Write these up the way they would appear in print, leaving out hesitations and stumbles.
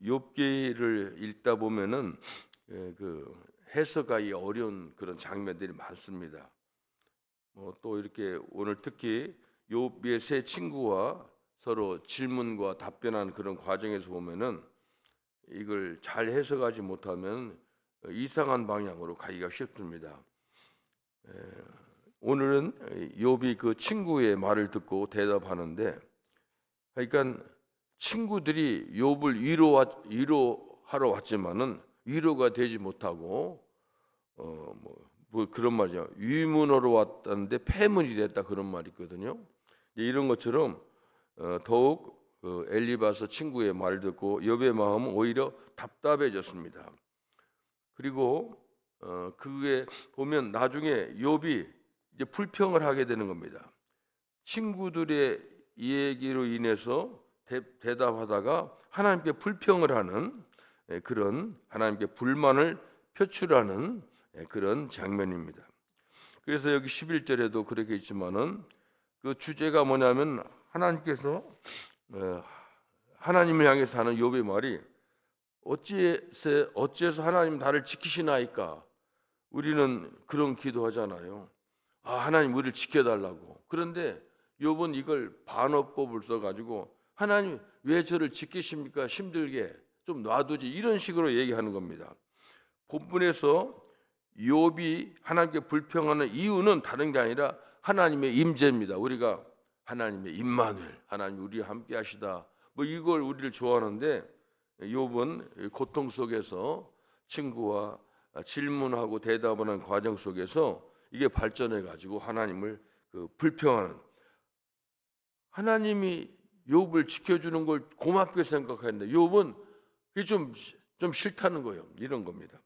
욥기를 읽다 보면은 그 해석하기 어려운 그런 장면들이 많습니다. 또 이렇게 오늘 특히 욥의 세 친구와 서로 질문과 답변하는 그런 과정에서 보면은 이걸 잘 해석하지 못하면 이상한 방향으로 가기가 쉽습니다. 오늘은 욥이 그 친구의 말을 듣고 대답하는데, 그러니까 친구들이 욥을 위로하러 왔지만은 위로가 되지 못하고 뭐 그런 말이죠. 위문으로 왔다는데 폐문이 됐다, 그런 말이 있거든요. 이런 것처럼 더욱 엘리바서 친구의 말을 듣고 욥의 마음은 오히려 답답해졌습니다. 그리고 그게 보면 나중에 욥이 이제 불평을 하게 되는 겁니다. 친구들의 얘기로 인해서 대답하다가 하나님께 불평을 하는 그런, 하나님께 불만을 표출하는 그런 장면입니다. 그래서 여기 11절에도 그렇게 있지만은 그 주제가 뭐냐면 하나님께서 하나님을 향해서 하는 욥의 말이 어찌해서 하나님 나를 지키시나이까. 우리는 그런 기도하잖아요. 하나님 우리를 지켜달라고. 그런데 욥은 이걸 반어법을 써가지고 하나님 왜 저를 지키십니까? 힘들게 좀 놔두지, 이런 식으로 얘기하는 겁니다. 본문에서 욥이 하나님께 불평하는 이유는 다른 게 아니라 하나님의 임재입니다. 우리가 하나님의 임마누엘, 하나님 우리와 함께 하시다, 뭐 이걸 우리를 좋아하는데, 욥은 고통 속에서 친구와 질문하고 대답하는 과정 속에서 이게 발전해 가지고 하나님을 불평하는, 하나님이 욥을 지켜주는 걸 고맙게 생각하는데 욥은 그게 좀 싫다는 거예요. 이런 겁니다.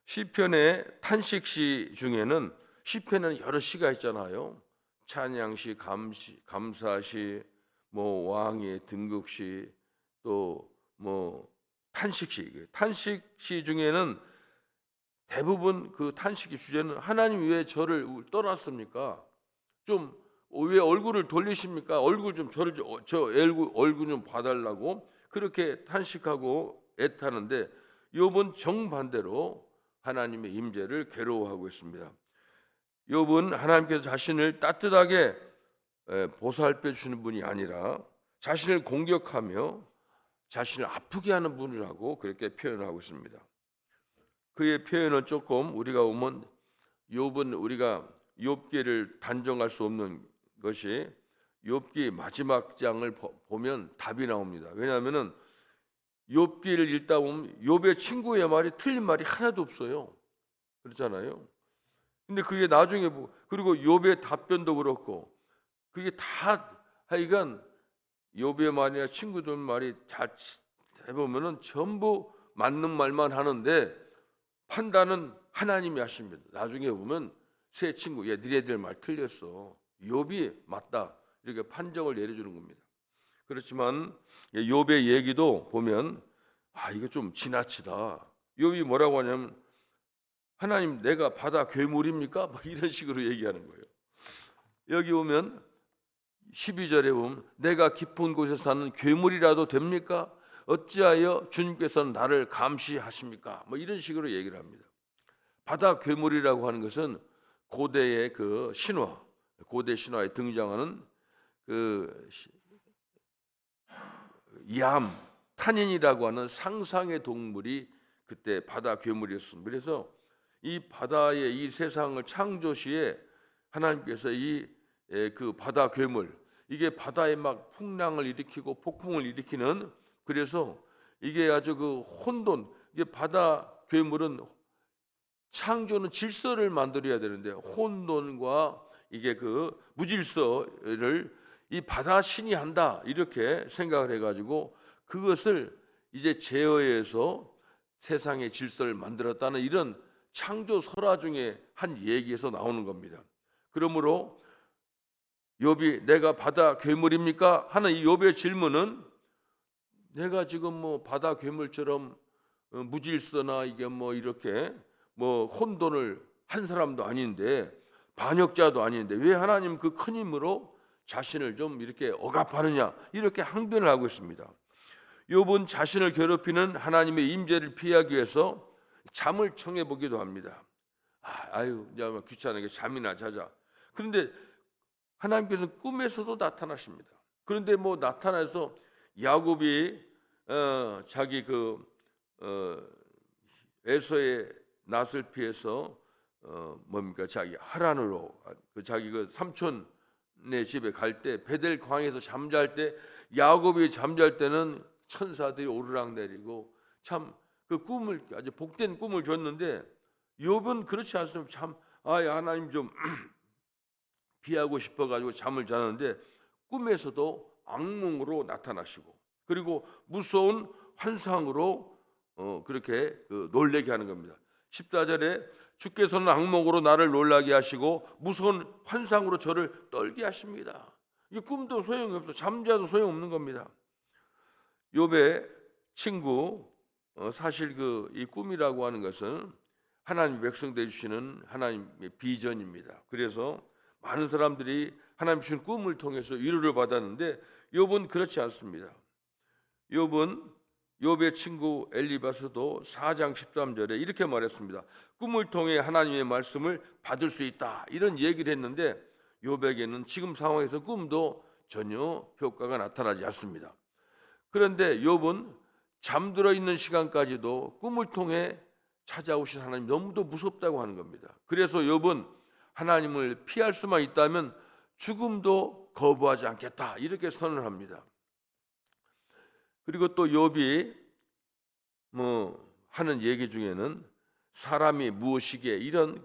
시편의 탄식시 중에는, 시편에는 여러 시가 있잖아요. 찬양시, 감사시, 뭐 왕의 등극시, 또 뭐 탄식시 중에는 대부분 그 탄식의 주제는 하나님 왜 저를 떠났습니까? 좀 왜 얼굴을 돌리십니까? 얼굴 좀 저 얼굴 좀 봐달라고 그렇게 탄식하고 애타는데, 욥은 정반대로 하나님의 임재를 괴로워하고 있습니다. 욥은 하나님께서 자신을 따뜻하게 보살펴 주시는 분이 아니라 자신을 공격하며 자신을 아프게 하는 분이라고 그렇게 표현하고 있습니다. 그의 표현은 조금 우리가 보면, 욥은 우리가 욥기를 단정할 수 없는 것이, 욥기 마지막 장을 보면 답이 나옵니다. 왜냐하면은 욥기를 읽다 보면 욥의 친구의 말이 틀린 말이 하나도 없어요. 그렇잖아요. 근데 그게 나중에 그리고 욥의 답변도 그렇고 그게 다 하여간 욥의 말이나 친구들 말이 다 해보면은 전부 맞는 말만 하는데 판단은 하나님이 하십니다. 나중에 보면 새 친구, 니네들 말 틀렸어, 욥이 맞다, 이렇게 판정을 내려주는 겁니다. 그렇지만 욥의 얘기도 보면 이거 좀 지나치다. 욥이 뭐라고 하냐면, 하나님 내가 바다 괴물입니까? 뭐 이런 식으로 얘기하는 거예요. 여기 보면 12절에 보면 내가 깊은 곳에 사는 괴물이라도 됩니까? 어찌하여 주님께서는 나를 감시하십니까? 뭐 이런 식으로 얘기를 합니다. 바다 괴물이라고 하는 것은 고대의 그 신화, 고대 신화에 등장하는 그 탄인이라고 하는 상상의 동물이 그때 바다 괴물이었습니다. 그래서 이 바다의 이 세상을 창조시에 하나님께서 그 바다 괴물, 이게 바다에 막 풍랑을 일으키고 폭풍을 일으키는, 그래서 이게 아주 그 혼돈, 이게 바다 괴물은 창조는 질서를 만들어야 되는데 혼돈과 이게 그 무질서를 이 바다 신이 한다, 이렇게 생각을 해가지고 그것을 이제 제어해서 세상의 질서를 만들었다는 이런 창조 설화 중에 한 얘기에서 나오는 겁니다. 그러므로 욥이 내가 바다 괴물입니까? 하는 이 욥의 질문은, 내가 지금 뭐 바다 괴물처럼 무질서나 이게 뭐 이렇게 뭐 혼돈을 한 사람도 아닌데, 반역자도 아닌데 왜 하나님 그 큰 힘으로 자신을 좀 이렇게 억압하느냐, 이렇게 항변을 하고 있습니다. 욥은 자신을 괴롭히는 하나님의 임재를 피하기 위해서 잠을 청해 보기도 합니다. 아유, 이제 귀찮으니까 잠이나 자자. 그런데 하나님께서는 꿈에서도 나타나십니다. 그런데 뭐 나타나서 야곱이 자기 에서의 낯을 피해서 뭡니까, 자기 하란으로 자기 삼촌네 집에 갈 때, 베델 광에서 잠잘 때, 야곱이 잠잘 때는 천사들이 오르락 내리고 참 그 꿈을, 아주 복된 꿈을 줬는데, 욥은 그렇지 않습니다. 참 하나님 좀 피하고 싶어가지고 잠을 자는데 꿈에서도 악몽으로 나타나시고, 그리고 무서운 환상으로 그렇게 놀래게 하는 겁니다. 14절에 주께서는 악몽으로 나를 놀라게 하시고 무서운 환상으로 저를 떨게 하십니다. 이 꿈도 소용이 없어, 잠자도 소용없는 겁니다. 욥의 친구, 사실 이 꿈이라고 하는 것은 하나님 백성들 주시는 하나님의 비전입니다. 그래서 많은 사람들이 하나님 주신 꿈을 통해서 위로를 받았는데 욥은 그렇지 않습니다. 욥의 친구 엘리바스도 4장 13절에 이렇게 말했습니다. 꿈을 통해 하나님의 말씀을 받을 수 있다, 이런 얘기를 했는데 욥에게는 지금 상황에서 꿈도 전혀 효과가 나타나지 않습니다. 그런데 욥은 잠들어 있는 시간까지도 꿈을 통해 찾아오신 하나님 너무도 무섭다고 하는 겁니다. 그래서 욥은 하나님을 피할 수만 있다면 죽음도 거부하지 않겠다, 이렇게 선언을 합니다. 그리고 또 욥이 하는 얘기 중에는 사람이 무엇이기에, 이런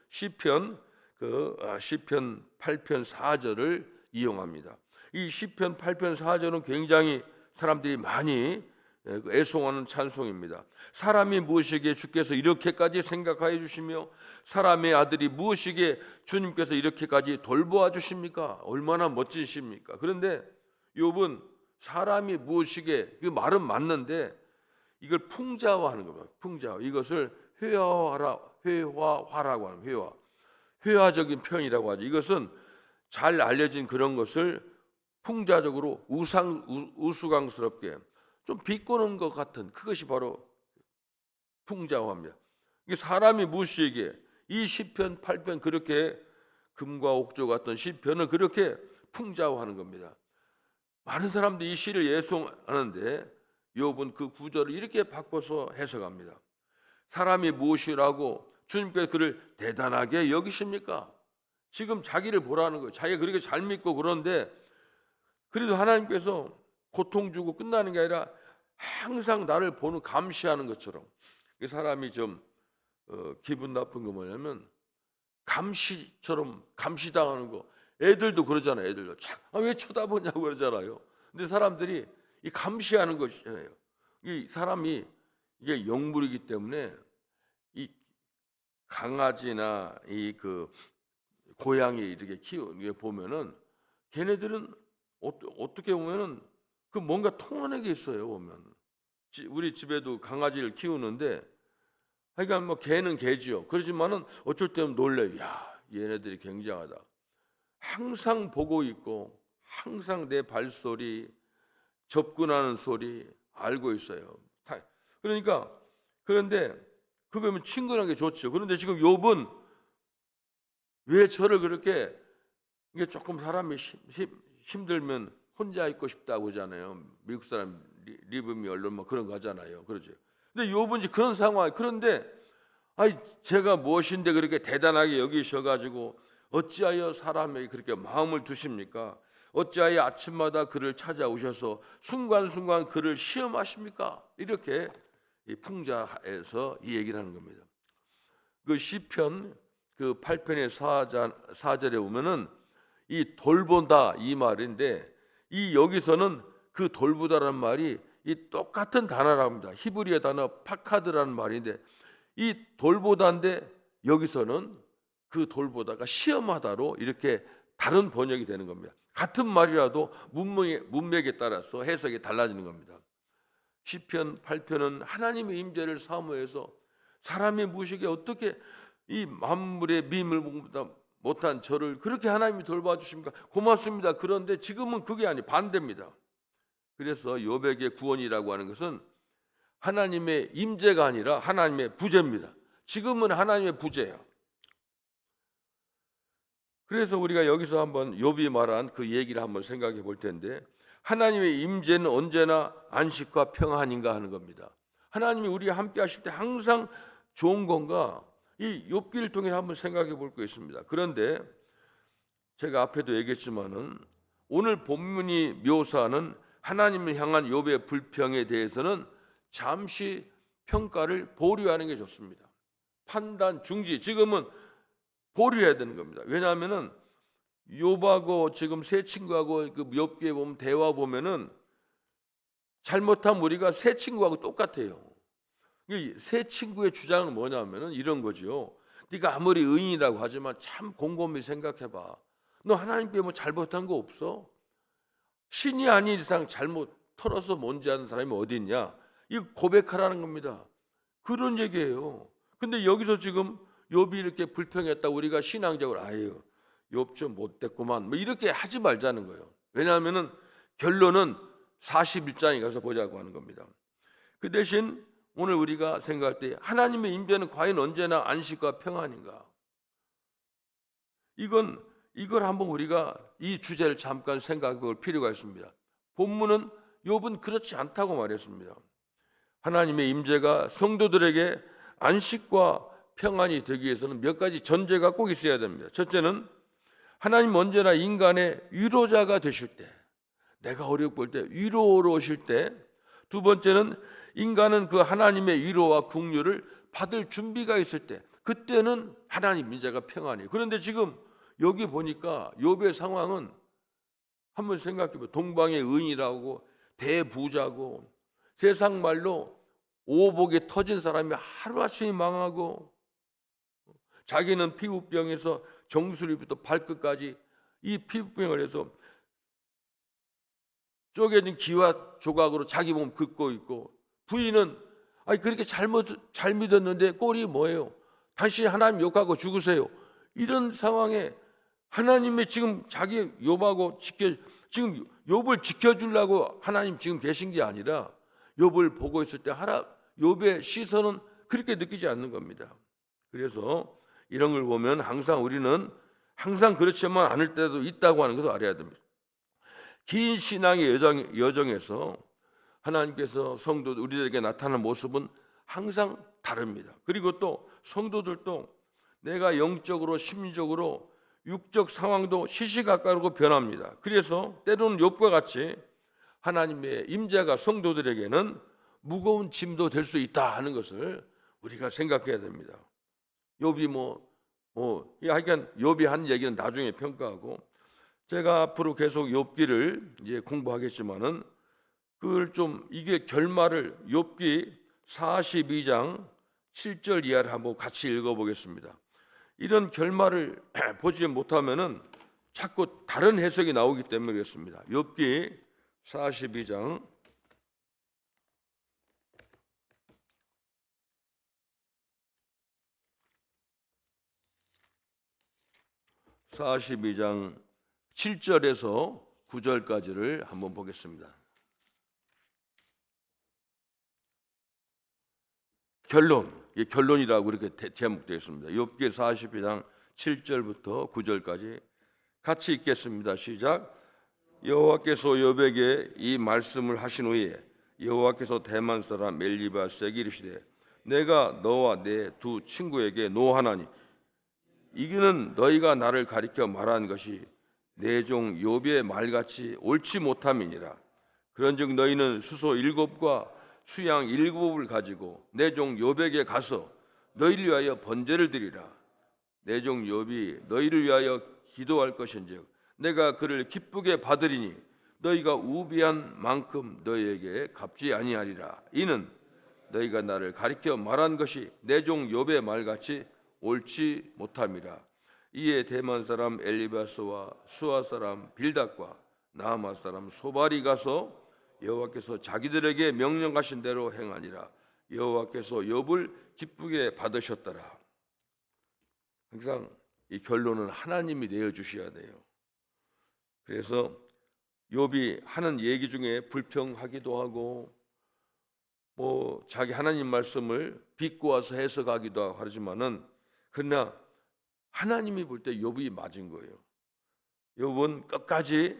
시편 8편 4절을 이용합니다. 이 시편 8편 4절은 굉장히 사람들이 많이 애송하는 찬송입니다. 사람이 무엇이기에 주께서 이렇게까지 생각하여 주시며 사람의 아들이 무엇이기에 주님께서 이렇게까지 돌보아 주십니까? 얼마나 멋지십니까? 그런데 욥은 사람이 무엇이기에, 그 말은 맞는데 이걸 풍자화하는 겁니다. 풍자화. 이것을 회화화라고 하는, 회화적인 표현이라고 하죠. 이것은 잘 알려진 그런 것을 풍자적으로 우스꽝스럽게 좀 비꼬는 것 같은, 그것이 바로 풍자화입니다. 이게 사람이 무엇이기에, 이 시편 8편 그렇게 금과 옥조 같은 시편을 그렇게 풍자화하는 겁니다. 많은 사람들이 이 시를 예송하는데 욥은 그 구절을 이렇게 바꿔서 해석합니다. 사람이 무엇이라고 주님께서 그를 대단하게 여기십니까? 지금 자기를 보라는 거예요. 자기가 그렇게 잘 믿고 그런데 그래도 하나님께서 고통 주고 끝나는 게 아니라 항상 나를 보는, 감시하는 것처럼. 사람이 좀 기분 나쁜 거 뭐냐면 감시처럼, 감시당하는 거. 애들도 그러잖아요. 애들도 왜 쳐다보냐고 그러잖아요. 근데 사람들이 이 감시하는 것이에요. 이 사람이, 이게 영물이기 때문에 이 강아지나 고양이 이렇게 키우게 보면은 걔네들은 어떻게 보면은 뭔가 통하는 게 있어요. 보면 우리 집에도 강아지를 키우는데, 그러니까 개는 개지요. 그렇지만은 어쩔 때는 놀래요. 야, 얘네들이 굉장하다. 항상 보고 있고 항상 내 발소리, 접근하는 소리 알고 있어요. 그런데 그거면 친근한 게 좋죠. 그런데 지금 욥은 왜 저를 그렇게, 이게 조금 사람이 힘들면 혼자 있고 싶다고 하잖아요. 미국 사람 리브미 언론 그런 거 하잖아요. 그러죠. 근데 욥은 이제 그런 상황. 그런데 제가 무엇인데 그렇게 대단하게 여기셔가지고 어찌하여 사람에게 그렇게 마음을 두십니까? 어찌하여 아침마다 그를 찾아오셔서 순간순간 그를 시험하십니까? 이렇게 이 풍자에서 이 얘기를 하는 겁니다. 그 시편 8편의 4절에 보면은 이 돌본다, 이 말인데, 이 여기서는 그 돌보다라는 말이 이 똑같은 단어라고 합니다. 히브리어 단어 파카드라는 말인데, 이 돌보다인데 여기서는 그 돌보다가 시험하다로 이렇게 다른 번역이 되는 겁니다. 같은 말이라도 문맥에 따라서 해석이 달라지는 겁니다. 시편 8편은 하나님의 임재를 사모해서 사람의 무식에 어떻게 이 만물의 미임을 못한 저를 그렇게 하나님이 돌봐주십니까? 고맙습니다. 그런데 지금은 그게 아니 반대입니다. 그래서 욥에게 구원이라고 하는 것은 하나님의 임재가 아니라 하나님의 부재입니다. 지금은 하나님의 부재예요. 그래서 우리가 여기서 한번 욥이 말한 그 얘기를 한번 생각해 볼 텐데, 하나님의 임재는 언제나 안식과 평안인가 하는 겁니다. 하나님이 우리와 함께 하실 때 항상 좋은 건가? 이 욥기를 통해 한번 생각해 볼 거 있습니다. 그런데 제가 앞에도 얘기했지만은 오늘 본문이 묘사하는 하나님을 향한 욥의 불평에 대해서는 잠시 평가를 보류하는 게 좋습니다. 판단 중지, 지금은 보류해야 되는 겁니다. 왜냐하면은 욥하고 지금 세 친구하고 그 욥기에 보면 대화 보면은 잘못하면 우리가 세 친구하고 똑같아요. 이 세 친구의 주장은 뭐냐면은 이런 거죠. 네가 아무리 의인이라고 하지만 참 곰곰이 생각해봐. 너 하나님께 뭐 잘못한 거 없어? 신이 아닌 이상 잘못 털어서 뭔지 아는 사람이 어디 있냐? 이 고백하라는 겁니다. 그런 얘기예요. 근데 여기서 지금 욥이 이렇게 불평했다, 우리가 신앙적으로 아유 욥 좀 못됐구만 뭐 이렇게 하지 말자는 거예요. 왜냐하면은 결론은 41장에 가서 보자고 하는 겁니다. 그 대신 오늘 우리가 생각할 때 하나님의 임재는 과연 언제나 안식과 평안인가? 이걸 한번 우리가 이 주제를 잠깐 생각해 볼 필요가 있습니다. 본문은 욥은 그렇지 않다고 말했습니다. 하나님의 임재가 성도들에게 안식과 평안이 되기 위해서는 몇 가지 전제가 꼭 있어야 됩니다. 첫째는 하나님 언제나 인간의 위로자가 되실 때, 내가 어렵게 볼 때 위로로 오실 때, 두 번째는 인간은 그 하나님의 위로와 긍휼을 받을 준비가 있을 때, 그때는 하나님 임재가 평안이에요. 그런데 지금 여기 보니까 욥의 상황은 한번 생각해 보세요. 동방의 의인이라고 대부자고 세상 말로 오복이 터진 사람이 하루아침에 망하고, 자기는 피부병에서 정수리부터 발끝까지 이 피부병을 해서 쪼개진 기와 조각으로 자기 몸 긁고 있고, 부인은 아니 그렇게 잘 믿었는데 꼴이 뭐예요? 당신이 하나님 욕하고 죽으세요. 이런 상황에 하나님이 지금 자기 욥하고 지금 욥을 지켜주려고 하나님 지금 계신 게 아니라 욥을 보고 있을 때 욥의 시선은 그렇게 느끼지 않는 겁니다. 그래서 이런 걸 보면 항상 우리는 항상 그렇지만 않을 때도 있다고 하는 것을 알아야 됩니다. 긴 신앙의 여정에서 하나님께서 성도들 우리들에게 나타나는 모습은 항상 다릅니다. 그리고 또 성도들도 내가 영적으로 심리적으로 육적 상황도 시시각각으로 변합니다. 그래서 때로는 욥과 같이 하나님의 임재가 성도들에게는 무거운 짐도 될 수 있다 하는 것을 우리가 생각해야 됩니다. 욥이 하여간 욥이 한 얘기는 나중에 평가하고, 제가 앞으로 계속 욥기를 이제 공부하겠지만은 그걸 좀 이게 결말을 욥기 42장 7절 이하를 한번 같이 읽어보겠습니다. 이런 결말을 보지 못하면은 자꾸 다른 해석이 나오기 때문에 그렇습니다. 욥기 42장 7절에서 9절까지를 한번 보겠습니다. 결론이라고 이렇게 제목되어 있습니다. 욥기 42장 7절부터 9절까지 같이 읽겠습니다. 시작. 여호와께서 욥에게 이 말씀을 하신 후에 여호와께서 대만 사람 엘리바스에게 이르시되 내가 너와 내 두 친구에게 노하나니 이는 너희가 나를 가리켜 말한 것이 내 종 욥의 말같이 옳지 못함이니라. 그런즉 너희는 수소 7과 수양 7을 가지고 내 종 욥에게 가서 너희를 위하여 번제를 드리라. 내 종 욥이 너희를 위하여 기도할 것인즉 내가 그를 기쁘게 받으리니 너희가 우비한 만큼 너희에게 갚지 아니하리라. 이는 너희가 나를 가리켜 말한 것이 내 종 욥의 말같이 옳지 못함이라. 이에 대만 사람 엘리바스와 수아 사람 빌닷과 나아마 사람 소발이 가서 여호와께서 자기들에게 명령하신 대로 행하니라. 여호와께서 욥을 기쁘게 받으셨더라. 항상 이 결론은 하나님이 내어주셔야 돼요. 그래서 욥이 하는 얘기 중에 불평하기도 하고 뭐 자기 하나님 말씀을 비꼬아서 해석하기도 하지만은, 그러나 하나님이 볼 때 욥이 맞은 거예요. 욥은 끝까지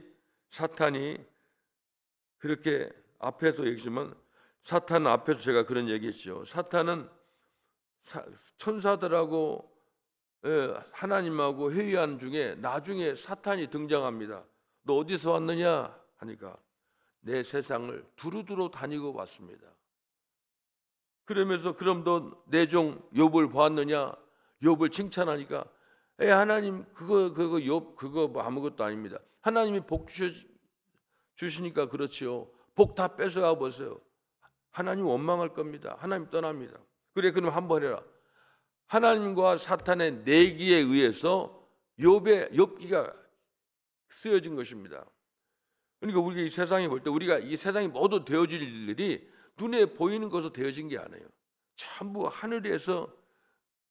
사탄이 그렇게 앞에서 얘기했지만, 사탄 앞에서 제가 그런 얘기했죠. 사탄은 천사들하고 하나님하고 회의하는 중에 나중에 사탄이 등장합니다. 너 어디서 왔느냐 하니까 내 세상을 두루두루 다니고 왔습니다. 그러면서 그럼 너 내 종 욥을 보았느냐? 욥을 칭찬하니까 하나님 그거 욥 그거 뭐 아무것도 아닙니다. 하나님이 복 주시니까 그렇지요. 복 다 뺏어가 보세요. 하나님 원망할 겁니다. 하나님 떠납니다. 그래 그럼 한번 해라. 하나님과 사탄의 내기에 의해서 욥기가 쓰여진 것입니다. 그러니까 우리가 이 세상에 볼 때 우리가 이 세상이 모두 되어질 일들이 눈에 보이는 것으로 되어진 게 아니에요. 전부 하늘에서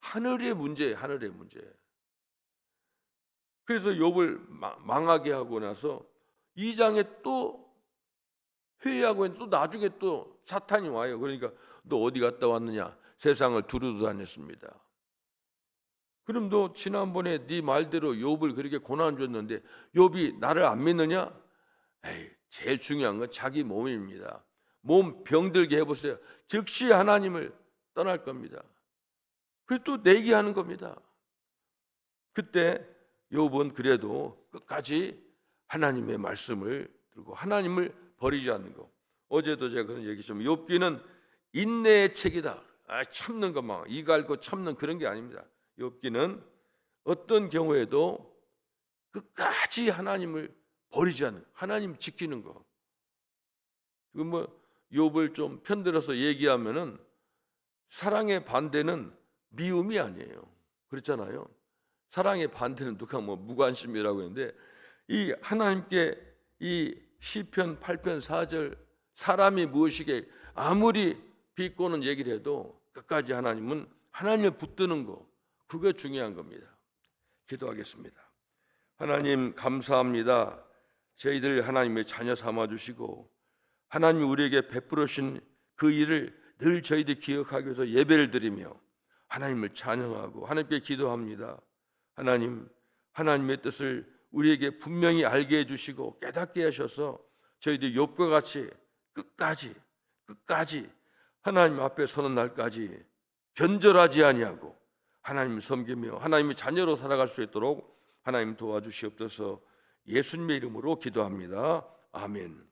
하늘의 문제예요. 하늘의 문제. 그래서 욥을 망하게 하고 나서 2장에 또 회의하고 있는데 또 나중에 또 사탄이 와요. 그러니까 너 어디 갔다 왔느냐? 세상을 두루두루 다녔습니다. 그럼 너 지난번에 네 말대로 욥을 그렇게 고난 줬는데 욥이 나를 안 믿느냐? 제일 중요한 건 자기 몸입니다. 몸 병들게 해보세요. 즉시 하나님을 떠날 겁니다. 그래서 또 내기하는 겁니다. 그때 욥은 그래도 끝까지 하나님의 말씀을 들고 하나님을 버리지 않는 거. 어제도 제가 그런 얘기 좀, 욥기는 인내의 책이다. 참는 것만 이 갈고 참는 그런 게 아닙니다. 욥기는 어떤 경우에도 끝까지 하나님을 버리지 않는, 하나님 지키는 거. 그 뭐 욥을 좀 편들어서 얘기하면은 사랑의 반대는 미움이 아니에요. 그렇잖아요. 사랑의 반대는 누가 뭐 무관심이라고 했는데, 이 하나님께 이 시편 8편 4절 사람이 무엇이게 아무리 비꼬는 얘기를 해도 끝까지 하나님은 하나님을 붙드는 거, 그게 중요한 겁니다. 기도하겠습니다. 하나님 감사합니다. 저희들 하나님의 자녀 삼아 주시고 하나님이 우리에게 베풀으신 그 일을 늘 저희들이 기억하기 위해서 예배를 드리며 하나님을 찬양하고 하나님께 기도합니다. 하나님, 하나님의 뜻을 우리에게 분명히 알게 해주시고 깨닫게 하셔서 저희들이 욥과 같이 끝까지 하나님 앞에 서는 날까지 변절하지 아니하고 하나님을 섬기며 하나님의 자녀로 살아갈 수 있도록 하나님 도와주시옵소서. 예수님의 이름으로 기도합니다. 아멘.